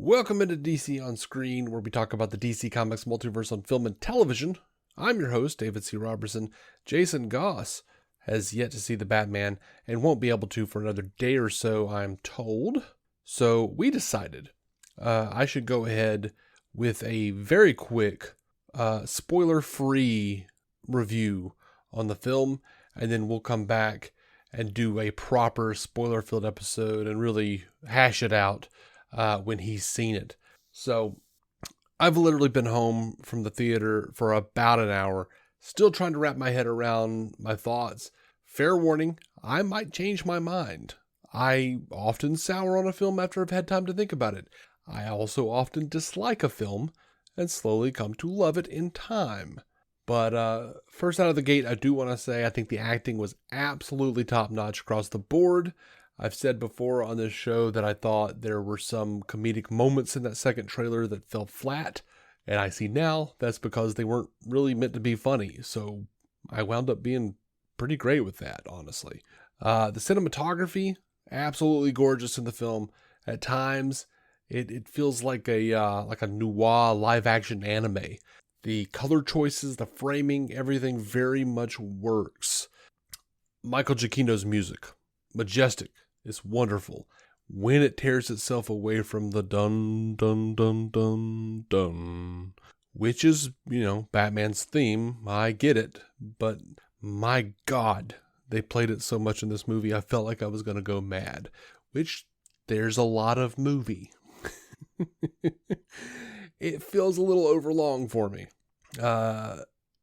Welcome into DC On Screen, where we talk about the DC Comics multiverse on film and television. I'm your host, David C. Robertson. Jason Goss has yet to see the Batman and won't be able to for another day or so, I'm told. So we decided I should go ahead with a very quick, spoiler-free review on the film, and then we'll come back and do a proper spoiler-filled episode and really hash it out when he's seen it. So I've literally been home from the theater for about an hour, still trying to wrap my head around my thoughts. Fair warning, I might change my mind. I often sour on a film after I've had time to think about it. I also often dislike a film and slowly come to love it in time. But first out of the gate, I do want to say I think the acting was absolutely top-notch across the board. I've said before on this show that I thought there were some comedic moments in that second trailer that fell flat, and I see now that's because they weren't really meant to be funny, so I wound up being pretty great with that, honestly. The cinematography, absolutely gorgeous in the film. At times, it feels like a noir live-action anime. The color choices, the framing, everything very much works. Michael Giacchino's music, majestic. It's wonderful. When it tears itself away from the dun dun dun dun dun, which is, Batman's theme. I get it, but my God, they played it so much in this movie. I felt like I was going to go mad, which there's a lot of movie. It feels a little overlong for me.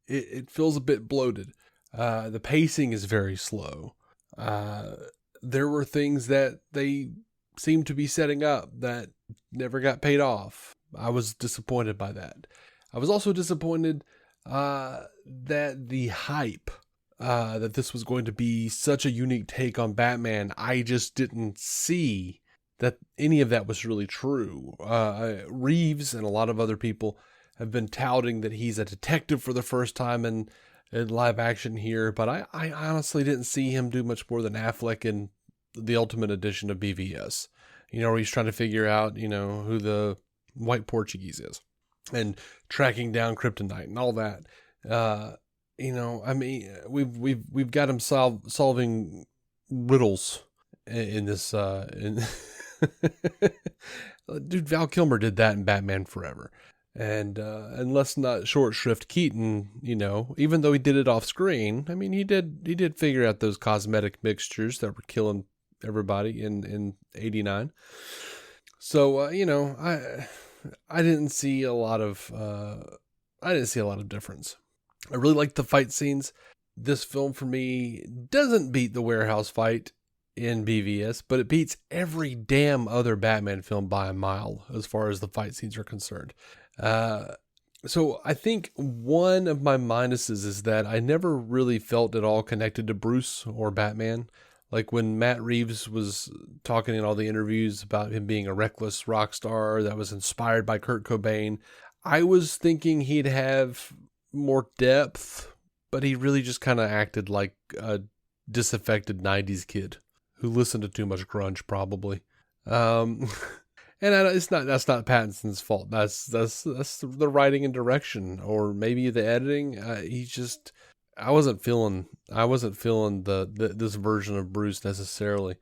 It feels a bit bloated. The pacing is very slow. There were things that they seemed to be setting up that never got paid off. I was disappointed by that. I was also disappointed that the hype, that this was going to be such a unique take on Batman, I just didn't see that any of that was really true. Reeves and a lot of other people have been touting that he's a detective for the first time in live action here, but I honestly didn't see him do much more than Affleck in the Ultimate Edition of BVS. Where he's trying to figure out, who the white Portuguese is and tracking down Kryptonite and all that. We've got him solving riddles in this, dude, Val Kilmer did that in Batman Forever. And let's not short shrift Keaton, even though he did it off screen. I mean, he did figure out those cosmetic mixtures that were killing everybody in 89. So, I didn't see a lot of difference. I really liked the fight scenes. This film for me doesn't beat the warehouse fight in BVS, but it beats every damn other Batman film by a mile as far as the fight scenes are concerned. So I think one of my minuses is that I never really felt at all connected to Bruce or Batman. Like when Matt Reeves was talking in all the interviews about him being a reckless rock star that was inspired by Kurt Cobain, I was thinking he'd have more depth, but he really just kind of acted like a disaffected 90s kid who listened to too much grunge, probably. And that's not Pattinson's fault. That's the writing and direction, or maybe the editing. I wasn't feeling this version of Bruce necessarily.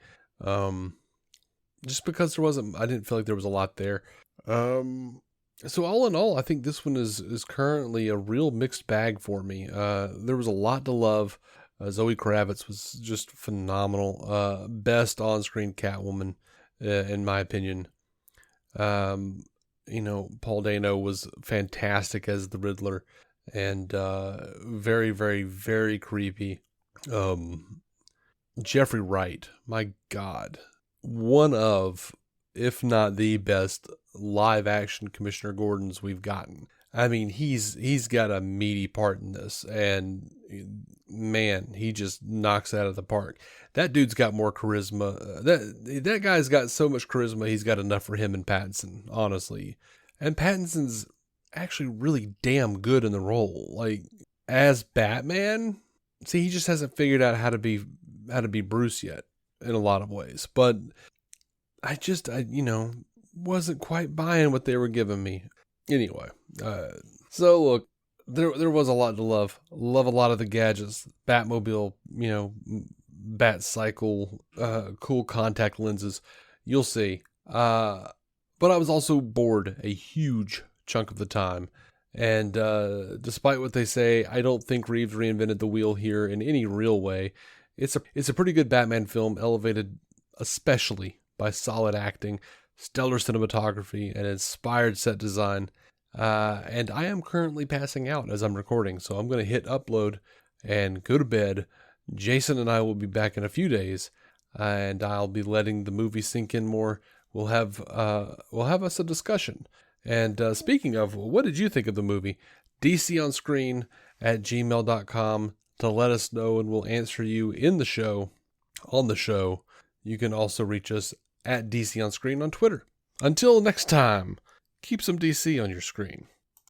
Just because I didn't feel like there was a lot there. So all in all, I think this one is currently a real mixed bag for me. There was a lot to love. Zoe Kravitz was just phenomenal. Best on-screen Catwoman, in my opinion. Paul Dano was fantastic as the Riddler and very, very, very creepy. Jeffrey Wright, my God, one of, if not the best live action Commissioner Gordons we've gotten. I mean, he's got a meaty part in this, and man, he just knocks it out of the park. That dude's got more charisma. That guy's got so much charisma, he's got enough for him and Pattinson, honestly. And Pattinson's actually really damn good in the role. Like, as Batman, see, he just hasn't figured out how to be Bruce yet in a lot of ways. But wasn't quite buying what they were giving me. Anyway, so look, there was a lot to love. Love a lot of the gadgets, Batmobile, Bat Cycle, cool contact lenses. You'll see. But I was also bored a huge chunk of the time. And despite what they say, I don't think Reeves reinvented the wheel here in any real way. It's a pretty good Batman film, elevated especially by solid acting, stellar cinematography, and inspired set design. And I am currently passing out as I'm recording, so I'm going to hit upload and go to bed. Jason and I will be back in a few days, and I'll be letting the movie sink in more. We'll have us a discussion. And speaking of, what did you think of the movie? DCOnscreen@gmail.com to let us know, and we'll answer you on the show. You can also reach us at DC on Screen on Twitter. Until next time, keep some DC on your screen.